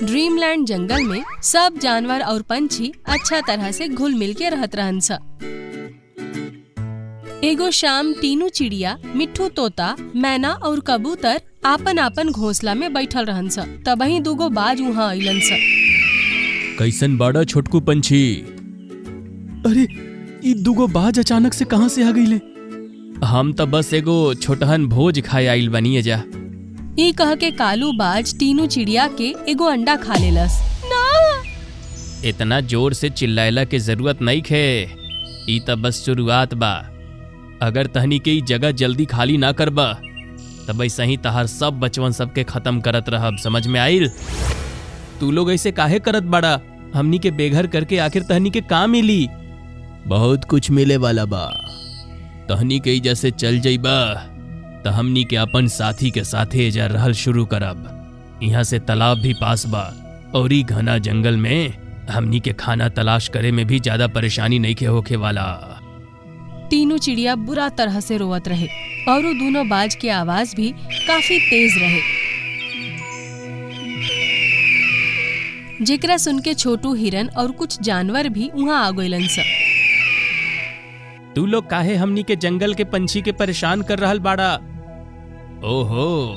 Dreamland जंगल में सब जानवर और पंछी अच्छा तरह से घुल मिल के रहत रहन स। एगो शाम टीनू चिड़िया, मिट्ठू तोता, मैना और कबूतर आपन आपन घोंसला में बैठल रहन स। तबही दूगो बाज वहाँ अइलन स। कैसन बाड़ा छोटकू पंछी? अरे ई दूगो बाज अचानक से कहाँ से आ गईले? हम त बस एगो छोटहन भोज खाए आइल बनिए जा। ई कह के कालू बाज टीनू चिड़िया के एगो अंडा खा लेलस। ना! इतना जोर से चिल्लाइला के जरूरत नहीं खे, ई त बस शुरुआत बा। अगर तहनी के ई जगह जल्दी खाली ना करबा तब ऐसा ही तहार सब बचवन सबके खत्म करत रहब, समझ में आइल? तू लोग ऐसे काहे करत बाड़ा? हमनी के बेघर करके आखिर तहनी के का मिली? बहुत कुछ मिले वाला बा। तहनी के जैसे चल जाइबा त हमनी के अपन साथी के साथे एजा रहल शुरू करब। यहाँ से तालाब भी पास बा और ई घना जंगल में हमनी के खाना तलाश करे में भी ज्यादा परेशानी नहीं के होखे वाला। तीनों चिड़िया बुरा तरह से रोवत रहे और वो दोनों बाज की आवाज भी काफी तेज रहे, जेकरा सुन के छोटू हिरन और कुछ जानवर भी वहाँ आ गइलन स। तू लोग काहे हमनी के जंगल के पंछी के परेशान कर रहल बाड़ा? ओहो,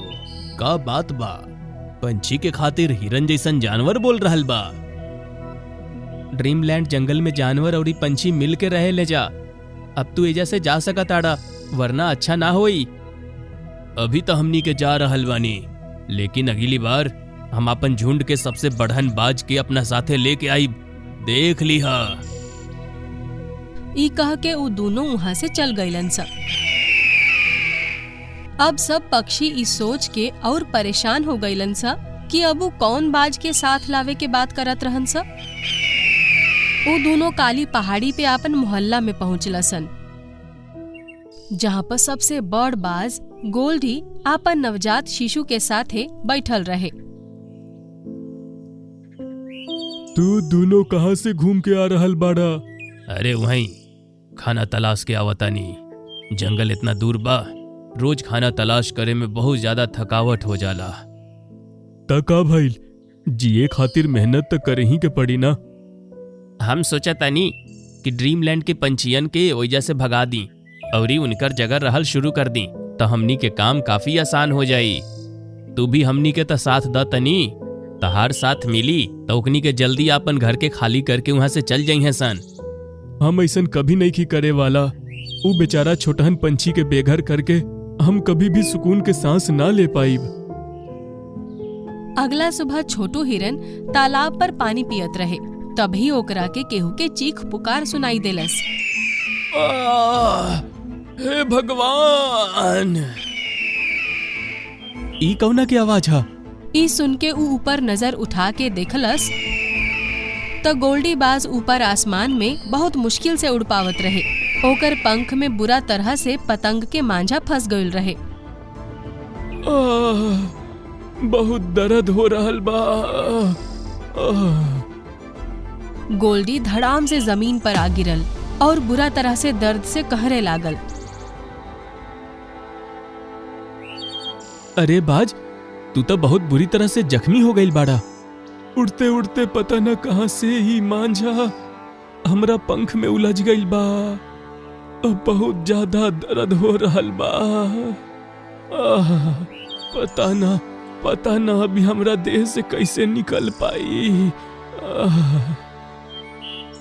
का बात बा? पंछी के खातिर हिरन जैसन जानवर बोल रहल बा? ड्रीमलैंड जंगल में जानवर और पंछी मिल के रहे ले जा। अब तू एजा से जा सकत आड़ा, वरना अच्छा ना होई। अभी तो हमनी के जा रहल बानी, लेकिन अगली बार हम अपन झुंड के सबसे बढ़न बाज के अपना साथे लेके आई, देख लिहा। ई कह के वो दोनों वहाँ से चल गइलन स। अब सब पक्षी इस सोच के और परेशान हो गइलन स कि अब वो कौन बाज के साथ लावे के बात करत रहन स। वो दोनों काली पहाड़ी पे आपन मोहल्ला में पहुँचला सन, जहाँ पर सबसे बड़ बाज गोल्डी आपन नवजात शिशु के साथे बैठल रहे। तू दोनों कहाँ से घूम के आ रहल बाड़ा? अरे वहीं खाना तलाश के आवतानी। जंगल इतना दूर बा, रोज खाना तलाश करे में बहुत ज्यादा थकावट हो जाला। तका भइल, जिए खातिर मेहनत तो करे ही के पड़ी ना। हम सोचा तानी कि ड्रीमलैंड के पंछियन के ओइजा से भगा दी और उनकर जगह रहल शुरू कर दी, तो हमनी के काम काफी आसान हो जाई। तू भी हमनी के तो साथ द तनी, तहार साथ मिली तो ओकनी के जल्दी अपन घर के खाली करके वहां से चल जाई हैं सन। हम ऐसन कभी नहीं की करे वाला। वो बेचारा छोटहन पंछी के बेघर करके हम कभी भी सुकून के सांस ना ले पाई। अगला सुबह छोटू हिरन तालाब पर पानी पियत रहे, तभी ओकरा के केहू के चीख पुकार सुनाई देलस। हे भगवान! ई कौना की आवाज है? ई सुन के ऊ ऊपर नजर उठा के देखलस तो गोल्डी बाज ऊपर आसमान में बहुत मुश्किल से उड़ पावत रहे। ओकर पंख में बुरा तरह से पतंग के मांझा फंस गइल रहे। बहुत दर्द हो रहल बा। गोल्डी धड़ाम से जमीन पर आ गिरल और बुरा तरह से दर्द से कहरे लागल। अरे बाज, तू तो बहुत बुरी तरह से जख्मी हो गई बाड़ा। उड़ते उड़ते पता न कहां से ही मांझा हमरा पंख में उलझ गई बा। अब बहुत ज्यादा दर्द हो रहल बा। पता ना अभी हमरा देह से कैसे निकल पाई।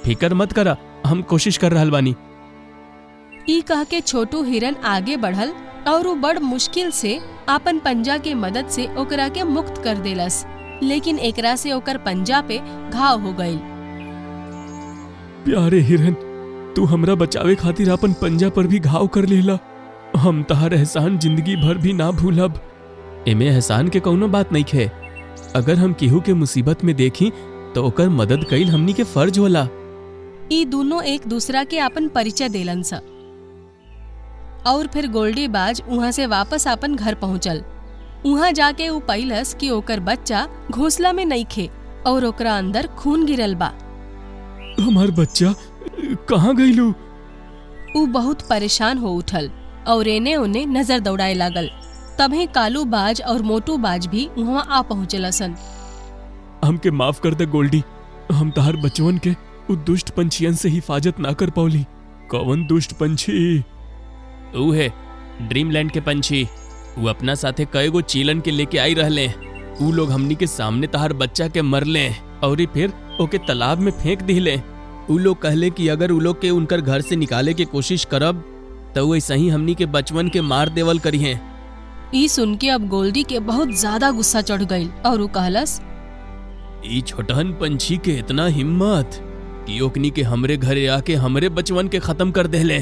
फिकर मत करा, हम कोशिश कर रहल बानी। ई कह के छोटू हिरन आगे बढ़ल और वो बड़ मुश्किल से आपन पंजा के मदद से ओकरा के मुक्त कर देलस, लेकिन एकरा से ओकर पंजा पे घाव हो गई। प्यारे हिरन, तू हमरा बचावे खातिर अपन पंजा पर भी घाव कर लेला। हम तहार एहसान जिंदगी भर भी ना भूलब। एमे एहसान के कौनो बात नहीं खे। अगर हम केहू के मुसीबत में देखी तो ओकर मदद कईल हमनी के फर्ज होला। ई दोनों एक दूसरा के अपन परिचय देलन सा और फिर गोल्डी बाज वहाँ से वापस अपन घर पहुँचल। वहाँ जाके ऊ पाइलस कि ओकर बच्चा घोंसला में नहीं खे और ओकरा अंदर खून गिरल बा। हमार बच्चा कहाँ गइलू? ऊ बहुत परेशान हो उठल और एने ओने नजर दौड़ाए लागल। तभी कालू बाज और मोटू बाज भी वहाँ आ पहुँचल सन। हमके माफ कर दे गोल्डी। हम तहार बचवन के उ दुष्ट पंछियन से हिफाजत ना कर पाउली। कौन दुष्ट पंछी? ऊ है ड्रीमलैंड के पंछी। वो अपना साथे कई गो चीलन के लेके आई रहले। ऊ लोग हमनी के सामने तहार बच्चा के मरले और फिर ओके तालाब में फेंक दिले। ऊ लोग कहले कि अगर ऊ लोग के उनकर घर से निकाले के कोशिश करब तो वैसे ही हमनी के बचवन के मार देवल करिए। ई सुन के अब गोल्डी के बहुत ज्यादा गुस्सा चढ़ गई और वो कहलस, ई छोटहन पंछी के इतना हिम्मत कि ओकनी के हमरे घरे आके हमरे बचवन के खत्म कर देले।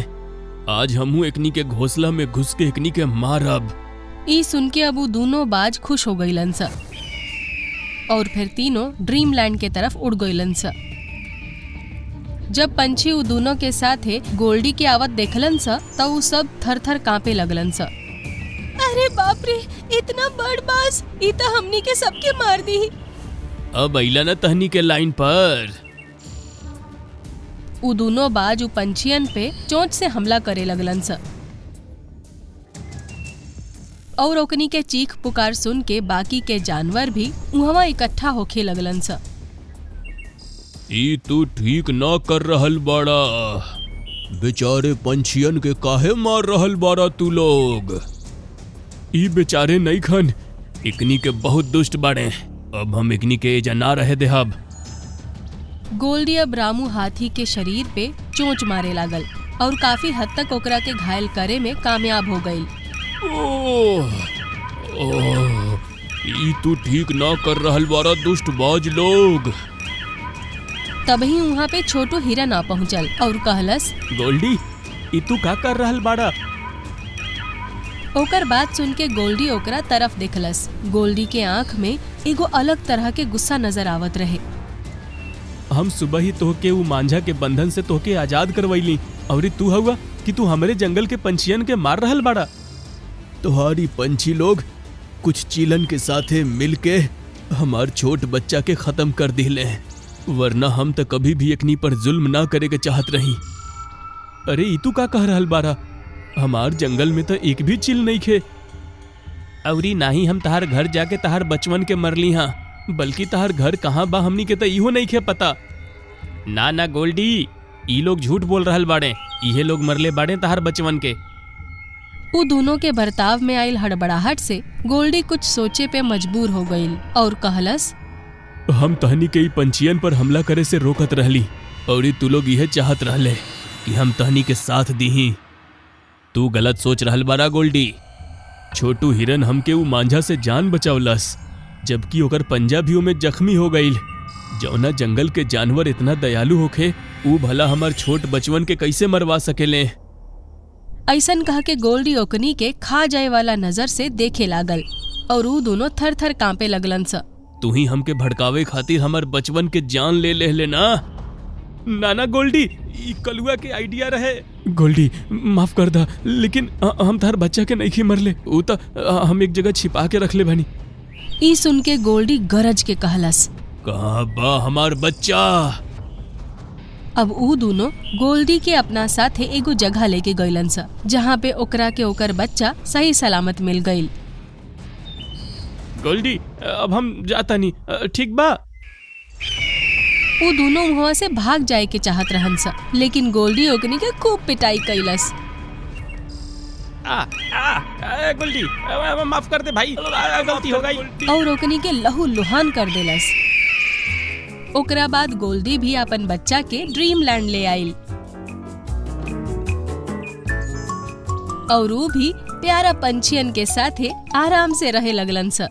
आज हमहू एकनी के घोंसला में घुस के एकनी के मारब। ई सुन के अब वो दोनों बाज खुश हो गईलन सा और फिर तीनों ड्रीमलैंड के तरफ उड़ गईलन सा। जब पंछी वो दोनों के साथ गोल्डी के आवत देखलन सा तो वो सब थर थर कांपे लगलन सा। अरे बाप रे, इतना बड़ बाज, ई तो हमनी के सबके मार दी। अब अइला न तहनी के लाइन पर। वो दोनों बाज पंछियन पे चोंच से हमला करे लगलन सा और ओकनी के चीख पुकार सुन के बाकी के जानवर भी वहाँ इकट्ठा होके लगलन सा। ई तू ठीक ना कर रहल बाड़ा। बेचारे पंछियन के काहे मार रहल बाड़ा तू लोग? ई बेचारे नहीं खन, इकनी के बहुत दुष्ट बाड़े। अब हम इकनी के एजा ना रहे देहब। गोल्डी अब रामू हाथी के शरीर पे चोंच मारे लागल और काफी हद तक ओकरा के घायल करे में कामयाब हो गई। ई तू ठीक ना कर रहल बाड़ा दुष्ट बाज लोग। तभी वहाँ पे छोटू हिरन आ पहुँचल और कहलस, गोल्डी ई तू का कर रहल बाड़ा? ओकर बात सुन के गोल्डी ओकरा तरफ देखलस। गोल्डी के आँख में एगो अलग तरह के गुस्सा नजर आवत रहे। हम सुबह ही तोहके वो मांझा के बंधन से तोहके आजाद करवैली और तू हुआ कि तू हमारे जंगल के पंछियन के मार रहल बाड़ा। तुम्हारी पंछी लोग कुछ चीलन के साथे मिलके हमार छोट बच्चा के खत्म कर दिले, वरना हम तो कभी भी एकनी पर जुल्म ना करे के चाहत रही। अरे ई तू का कह रहल बाड़ा? हमार जंगल में तो एक भी चील नहीं खे। अवरी नाही हम तहार घर जाके तहार बचवन के मरली हाँ, बल्कि तहार घर कहाँ बा हमनी के तो इहो नहीं खे पता। ना ना गोल्डी, ई लोग झूठ बोल रहल बाड़े। इहे लोग मरले बाड़े तहार बचवन के। वो दोनों के बर्ताव में आयल हड़बड़ाहट से गोल्डी कुछ सोचे पे मजबूर हो गईल और कहलस, हम तहनी के पंछियन पर हमला करे से रोकत रहली और तू लोग यह चाहत रहले कि हम तहनी के साथ दीही। तू गलत सोच रहल बारा गोल्डी। छोटू हिरन हमके ऊ मांझा से जान बचावलस, जबकि ओकर पंजा भी में जख्मी हो गईल। जौना जंगल के जानवर इतना दयालु होखे, ऊ भला हमार छोट बचवन के कैसे मरवा सकेले? ऐसन कह के गोल्डी ओकनी के खा जाए वाला नजर से देखे लागल और वो दोनों थर थर कांपे लगलन सा। तू ही हमके भड़कावे खातिर हमार बचवन के जान ले लेना। नाना गोल्डी, ई कलुआ के आइडिया रहे। गोल्डी माफ कर दा, लेकिन हम तार बच्चा के नहीं मरले। ऊ तो हम एक जगह छिपा के रख ले बनी। ई सुन के गोल्डी गरज के कहलस, कहाँ बा हमार बच्चा? अब ऊ दोनों गोल्डी के अपना साथे एगो जगह लेके गईलन सा, जहाँ पे ओकरा के ओकर बच्चा सही सलामत मिल गईल। गोल्डी अब हम जाता नहीं, ठीक बा? वो दोनों वहाँ से भाग जाए के चाहत रहन सा, लेकिन गोल्डी ओकनी के खूब पिटाई कैलस। गोल्डी माफ कर दे भाई, गलती हो गई। और ओकनी के लहू लुहान कर देलस। ओकरा बाद गोल्डी भी अपन बच्चा के ड्रीमलैंड ले आइल और वो भी प्यारा पंछियन के साथे आराम से रहे लगलन सा।